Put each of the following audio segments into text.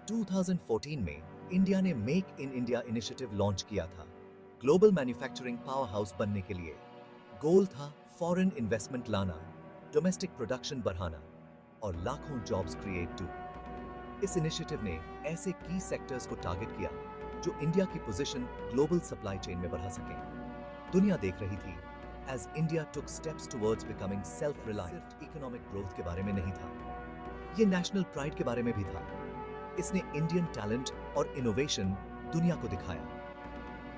2014 में इंडिया ने make in India initiative launch किया था, ग्लोबल मैन्युफैक्चरिंग पावर हाउस बनने के लिए। गोल था फॉरेन इन्वेस्टमेंट लाना, डोमेस्टिक प्रोडक्शन बढ़ाना और लाखों जॉब्स क्रिएट टू। इस इनिशिएटिव ने ऐसे की सेक्टर्स को टारगेट किया जो इंडिया की पोजीशन ग्लोबल सप्लाई चेन में बढ़ा सके। दुनिया देख रही थी as India took steps towards becoming self reliant. Economic growth के बारे में नहीं था, ये नेशनल प्राइड के बारे में भी था। इसने इंडियन टैलेंट और इनोवेशन दुनिया को दिखाया।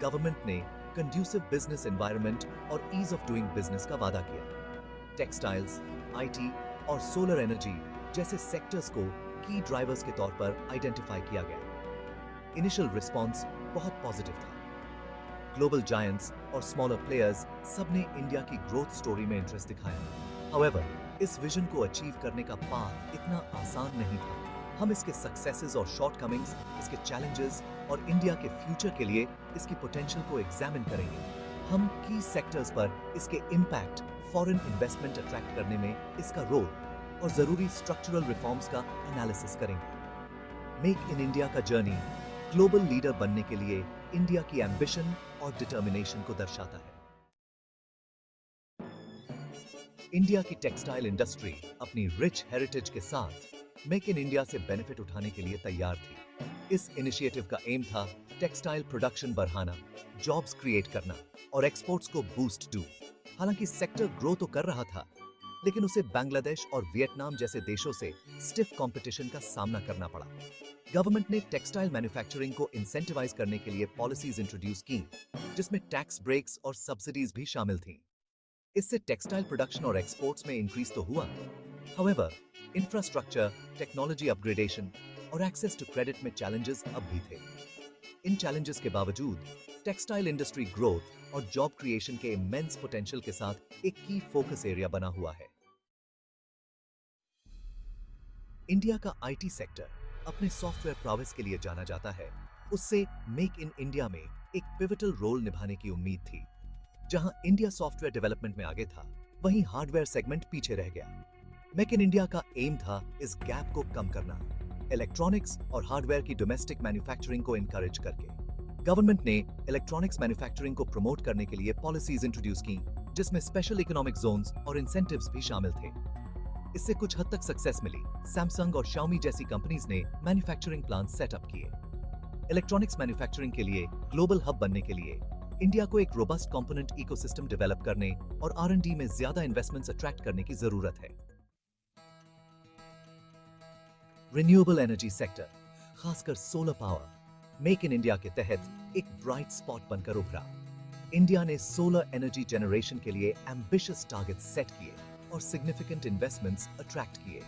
गवर्नमेंट ने कंड्यूसिव बिजनेस एनवायरनमेंट और ईज ऑफ डूइंग बिजनेस का वादा किया। टेक्सटाइल्स, आईटी और सोलर एनर्जी जैसे सेक्टर्स को की ड्राइवर्स के तौर पर आइडेंटिफाई किया गया। इनिशियल रिस्पॉन्स बहुत पॉजिटिव था। ग्लोबल जायंट्स और स्मॉलर प्लेयर्स सबने इंडिया की ग्रोथ स्टोरी में इंटरेस्ट दिखाया। हाउएवर, इस विजन को अचीव करने का पाथ इतना आसान नहीं था। हम इसके सक्सेसेस और शॉर्टकमिंग्स, इसके चैलेंजेस और इंडिया के फ्यूचर के लिए इसकी पोटेंशियल को एग्जामिन करेंगे। हम की सेक्टर्स पर इसके इम्पैक्ट, फॉरेन इन्वेस्टमेंट अट्रैक्ट करने में इसका रोल और जरूरी स्ट्रक्चरल रिफॉर्म्स का एनालिसिस करेंगे। मेक इन इंडिया का जर्नी ग्लोबल लीडर बनने के लिए इंडिया की एम्बिशन और डिटर्मिनेशन को दर्शाता है। इंडिया की टेक्सटाइल इंडस्ट्री अपनी रिच हेरिटेज के साथ मेक इन इंडिया से बेनिफिट उठाने के लिए तैयार थी। इस इनिशिएटिव का एम था टेक्सटाइल प्रोडक्शन बढ़ाना, जॉब्स क्रिएट करना और एक्सपोर्ट्स को बूस्ट डू। हालांकि सेक्टर ग्रो तो कर रहा था, लेकिन उसे बांग्लादेश और वियतनाम जैसे देशों से स्टिफ कंपटीशन का सामना करना पड़ा। गवर्नमेंट ने टेक्सटाइल मैन्युफैक्चरिंग को इंसेंटिवाइज करने के लिए पॉलिसीज इंट्रोड्यूस की, जिसमें टैक्स ब्रेक्स और सब्सिडीज भी शामिल थीं। इससे टेक्सटाइल प्रोडक्शन और एक्सपोर्ट्स में इंक्रीज तो हुआ, हाउएवर इंफ्रास्ट्रक्चर, टेक्नोलॉजी अपग्रेडेशन और एक्सेस टू क्रेडिट में चैलेंजेस अब भी थे। इन चैलेंजेस के बावजूद टेक्सटाइल इंडस्ट्री ग्रोथ और जॉब क्रिएशन के इमेंस पोटेंशियल के साथ एक की फोकस एरिया बना हुआ है। इंडिया का आईटी सेक्टर अपने सॉफ्टवेयर प्रॉविस के लिए जाना जाता है। उससे मेक इन इंडिया में एक पिवटल रोल निभाने की उम्मीद थी। जहां इंडिया सॉफ्टवेयर डेवलपमेंट में आगे था, वहीं हार्डवेयर सेगमेंट पीछे रह गया। मेक इन इंडिया का एम था इस गैप को कम करना, इलेक्ट्रॉनिक्स और हार्डवेयर की डोमेस्टिक मैन्युफैक्चरिंग को इनकरेज करके। गवर्नमेंट ने इलेक्ट्रॉनिक्स मैन्युफैक्चरिंग को प्रमोट करने के लिए पॉलिसीज इंट्रोड्यूस की, जिसमें स्पेशल इकोनॉमिक जोन्स और इंसेंटिव्स भी शामिल थे। इससे कुछ हद तक सक्सेस मिली। सैमसंग और शाओमी जैसी कंपनीज ने मैन्युफैक्चरिंग प्लांट सेटअप किए। इलेक्ट्रॉनिक्स मैन्युफैक्चरिंग के लिए ग्लोबल हब बनने के लिए इंडिया को एक रोबस्ट कंपोनेंट इकोसिस्टम डेवलप करने और R&D में ज्यादा इन्वेस्टमेंट्स अट्रैक्ट करने की जरूरत है। रिन्यूएबल एनर्जी सेक्टर, खासकर solar power, make in India के तहत एक ब्राइट स्पॉट बनकर उभरा। इंडिया ने सोलर एनर्जी जनरेशन के लिए एम्बिशियस टारगेट्स सेट किए और सिग्निफिकेंट इन्वेस्टमेंट्स अट्रैक्ट किए।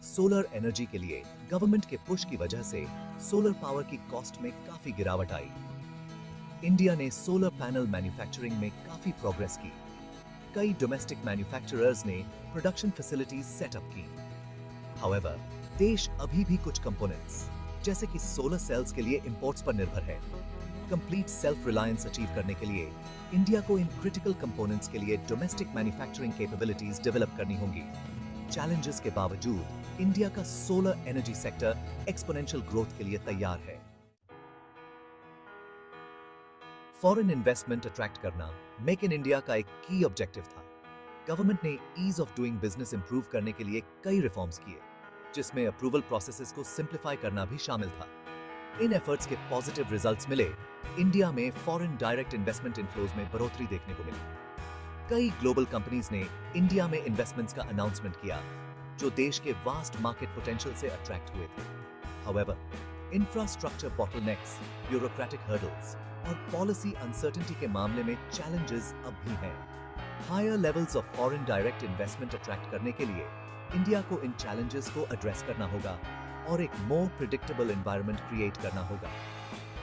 सोलर एनर्जी के लिए गवर्नमेंट के पुश की वजह से सोलर पावर की कॉस्ट में काफी गिरावट आई। इंडिया ने सोलर पैनल मैन्युफैक्चरिंग में काफी प्रोग्रेस की। कई डोमेस्टिक मैन्युफैक्चरर्स ने प्रोडक्शन फैसिलिटीज सेटअप की। हाउएवर, देश अभी भी कुछ कंपोनेंट्स जैसे कि सोलर सेल्स के लिए इंपोर्ट्स पर निर्भर है। कंप्लीट सेल्फ रिलायंस अचीव करने के लिए इंडिया को इन क्रिटिकल कंपोनेंट्स के लिए डोमेस्टिक मैन्युफैक्चरिंग कैपेबिलिटीज डेवलप करनी होंगी। चैलेंजेस के बावजूद इंडिया का solar energy sector exponential growth के लिए तैयार है। फॉरेन इन्वेस्टमेंट अट्रैक्ट करना मेक इन इंडिया का एक की ऑब्जेक्टिव था। गवर्नमेंट ने ease of doing business improve करने के लिए कई रिफॉर्म्स किए, जिसमें अप्रूवल प्रोसेसेस को सिंप्लीफाई करना भी शामिल था। इन एफर्ट्स के पॉजिटिव रिजल्ट्स मिले। इंडिया में फॉरेन डायरेक्ट इन्वेस्टमेंट इनफ्लोज में बढ़ोतरी देखने को मिली। कई ग्लोबल कंपनीज ने इंडिया में इन्वेस्टमेंट्स का अनाउंसमेंट किया, जो देश के वास्ट मार्केट पोटेंशियल से अट्रैक्ट हुए थे। However, infrastructure bottlenecks, bureaucratic hurdles और पॉलिसी अनसर्टेनिटी के मामले में चैलेंजेस अब भी हैं। Higher levels of foreign direct investment attract करने के लिए इंडिया को इन चैलेंजेस को एड्रेस करना होगा और एक मोर प्रिडिक्टेबल एनवायरनमेंट क्रिएट करना होगा।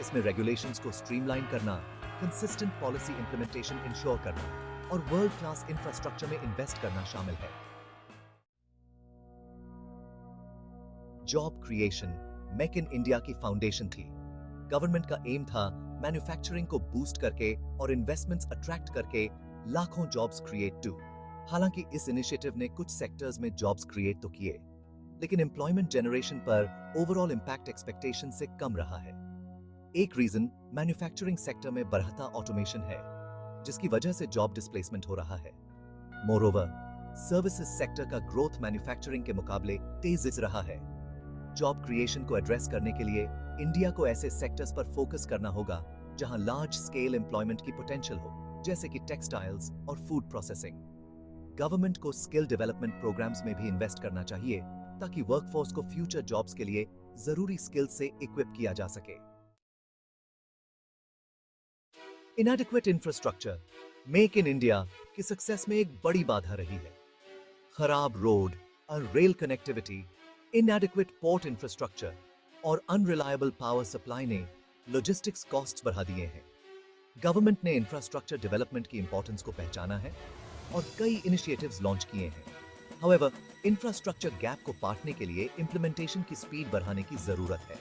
इसमें रेगुलेशंस को स्ट्रीमलाइन करना, कंसिस्टेंट पॉलिसी इंप्लीमेंटेशन इंश्योर करना और वर्ल्ड क्लास इंफ्रास्ट्रक्चर में इन्वेस्ट करना शामिल है। Job creation make in India की फाउंडेशन थी। गवर्नमेंट का एम था मैन्युफैक्चरिंग को बूस्ट करके और इन्वेस्टमेंट्स अट्रैक्ट करके लाखों जॉब्स क्रिएट टू। हालांकि इस इनिशिएटिव ने कुछ सेक्टर्स में जॉब्स क्रिएट तो किए, लेकिन एम्प्लॉयमेंट जनरेशन पर ओवरऑल इम्पैक्ट एक्सपेक्टेशन से कम रहा है। एक रीजन मैन्युफैक्चरिंग सेक्टर में बढ़ता ऑटोमेशन है, जिसकी वजह से जॉब डिस्प्लेसमेंट हो रहा है। मोरओवर, सर्विसेज सेक्टर का ग्रोथ मैन्युफैक्चरिंग के मुकाबले तेज रहा है। जॉब क्रिएशन को एड्रेस करने के लिए इंडिया को ऐसे सेक्टर्स पर फोकस करना होगा जहां लार्ज स्केल एम्प्लॉयमेंट की पोटेंशियल हो, जैसे कि टेक्सटाइल्स और फूड प्रोसेसिंग। गवर्नमेंट को स्किल डेवलपमेंट प्रोग्राम्स में भी इन्वेस्ट करना चाहिए ताकि वर्कफोर्स को फ्यूचर जॉब्स के लिए जरूरी स्किल्स से इक्विप किया जा सके। इनएडिक्वेट इंफ्रास्ट्रक्चर मेक इन इंडिया की सक्सेस में एक बड़ी बाधा रही है। खराब रोड और रेल कनेक्टिविटी, इनएडिक्वेट पोर्ट इंफ्रास्ट्रक्चर और अनरिलायबल पावर सप्लाई ने लॉजिस्टिक्स कॉस्ट्स बढ़ा दिए हैं। गवर्नमेंट ने इंफ्रास्ट्रक्चर डेवलपमेंट की इंपॉर्टेंस को पहचाना है और कई इनिशिएटिव्स लॉन्च किए हैं। हाउएवर, इंफ्रास्ट्रक्चर गैप को पाटने के लिए इंप्लीमेंटेशन की स्पीड बढ़ाने की जरूरत है।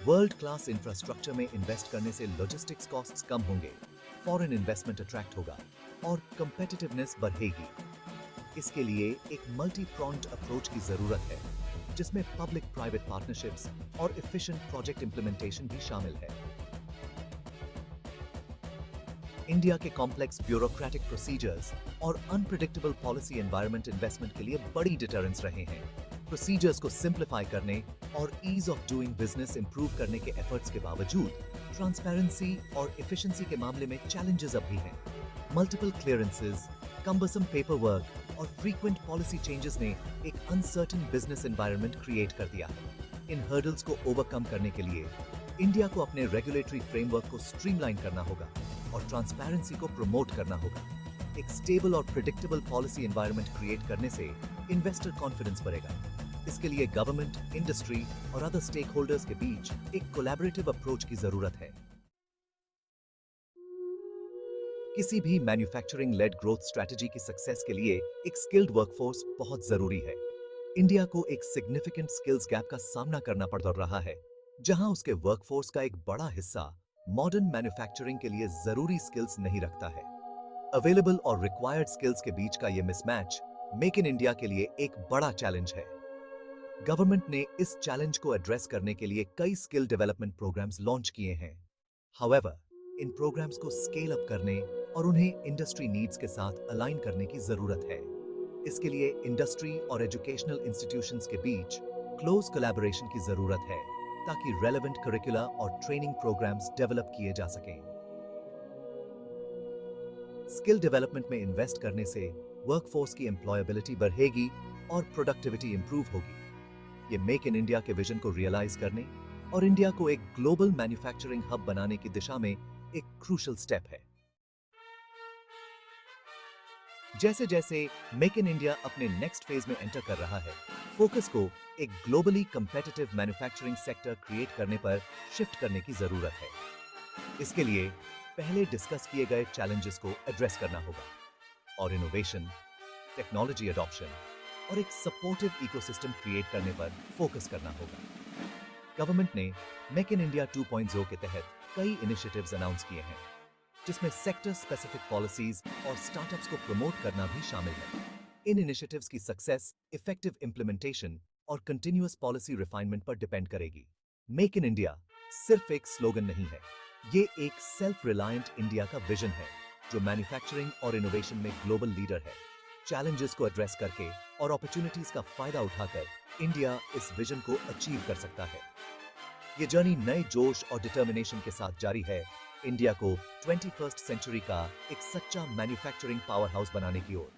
वर्ल्ड क्लास इंफ्रास्ट्रक्चर में इन्वेस्ट करने से लॉजिस्टिक्स कॉस्ट्स कम होंगे, फॉरेन इन्वेस्टमेंट अट्रैक्ट होगा और कंपेटिटिवनेस बढ़ेगी। इसके लिए एक मल्टी प्रॉन्ड अप्रोच की जरूरत है, जिसमें पब्लिक प्राइवेट पार्टनरशिप्स और एफिशिएंट प्रोजेक्ट इंप्लीमेंटेशन भी शामिल है। इंडिया के कॉम्प्लेक्स ब्यूरोक्रेटिक प्रोसीजर्स और अनप्रेडिक्टेबल पॉलिसी एनवायरनमेंट इन्वेस्टमेंट के लिए बड़ी डिटरेंस रहे हैं। प्रोसीजर्स को सिंप्लीफाई करने और ease of doing business improve करने के एफर्ट्स के बावजूद ट्रांसपेरेंसी और एफिशिएंसी के मामले में चैलेंजेस अब भी हैं। Multiple clearances, cumbersome paper work और फ्रीक्वेंट पॉलिसी चेंजेस ने एक अनसर्टेन बिजनेस एनवायरनमेंट क्रिएट कर दिया है। इन हर्डल्स को ओवरकम करने के लिए इंडिया को अपने रेगुलेटरी फ्रेमवर्क को स्ट्रीमलाइन करना होगा और ट्रांसपेरेंसी को प्रमोट करना होगा। एक स्टेबल और प्रेडिक्टेबल पॉलिसी एनवायरनमेंट क्रिएट करने से इन्वेस्टर कॉन्फिडेंस बढ़ेगा। इसके लिए गवर्नमेंट, इंडस्ट्री और अदर स्टेक होल्डर्स के बीच एक कोलैबोरेटिव अप्रोच की जरूरत है। किसी भी मैन्युफैक्चरिंग लेड ग्रोथ स्ट्रेटजी की सक्सेस के लिए एक स्किल्ड वर्कफोर्स बहुत जरूरी है। इंडिया को एक सिग्निफिकेंट स्किल्स गैप का सामना करना पड़ रहा है, जहां उसके वर्कफोर्स का एक बड़ा हिस्सा मॉडर्न मैन्युफैक्चरिंग के लिए जरूरी स्किल्स नहीं रखता है। अवेलेबल और रिक्वायर्ड स्किल्स के बीच का यह मिसमैच मेक इन इंडिया के लिए एक बड़ा चैलेंज है। गवर्नमेंट ने इस चैलेंज को एड्रेस करने के लिए कई स्किल डेवलपमेंट प्रोग्राम्स लॉन्च किए हैं। हाउएवर, इन प्रोग्राम्स को स्केल अप करने और उन्हें इंडस्ट्री नीड्स के साथ अलाइन करने की जरूरत है। इसके लिए इंडस्ट्री और एजुकेशनल इंस्टीट्यूशंस के बीच क्लोज कोलैबोरेशन की जरूरत है, ताकि रेलेवेंट करिकुला और ट्रेनिंग प्रोग्राम्स डेवलप किए जा सकें। स्किल डेवलपमेंट में इन्वेस्ट करने से वर्कफोर्स की एम्प्लॉयबिलिटी बढ़ेगी और प्रोडक्टिविटी इंप्रूव होगी। ये मेक इन इंडिया के विजन को रियलाइज करने और इंडिया को एक ग्लोबल मैन्युफैक्चरिंग हब बनाने की दिशा में एक क्रूशियल स्टेप है। जैसे जैसे मेक इन इंडिया अपने नेक्स्ट फेज में एंटर कर रहा है, फोकस को एक globally competitive manufacturing sector create करने पर शिफ्ट करने की जरूरत है। इसके लिए पहले डिस्कस किए गए चैलेंजेस को एड्रेस करना होगा और इनोवेशन, टेक्नोलॉजी अडॉप्शन और एक सपोर्टिव इकोसिस्टम क्रिएट करने पर फोकस करना होगा। गवर्नमेंट ने मेक इन इंडिया 2.0 के तहत कई इनिशिएटिव्स अनाउंस किए हैं, जिसमें सेक्टर स्पेसिफिक पॉलिसीज और स्टार्टअप्स को प्रमोट करना भी शामिल है। इन इनिशिएटिव्स की सक्सेस इफेक्टिव इंप्लीमेंटेशन और कंटिन्यूअस पॉलिसी रिफाइनमेंट पर डिपेंड करेगी। मेक इन इंडिया सिर्फ एक स्लोगन नहीं है, ये एक सेल्फ रिलायंट इंडिया का विजन है, जो मैन्युफैक्चरिंग और इनोवेशन में ग्लोबल लीडर है। चैलेंजेस को एड्रेस करके और अपॉर्चुनिटीज का फायदा उठाकर इंडिया इस विजन को अचीव कर सकता है। ये जर्नी नए जोश और डिटर्मिनेशन के साथ जारी है, इंडिया को 21st सेंचुरी का एक सच्चा मैन्युफैक्चरिंग पावर हाउस बनाने की ओर।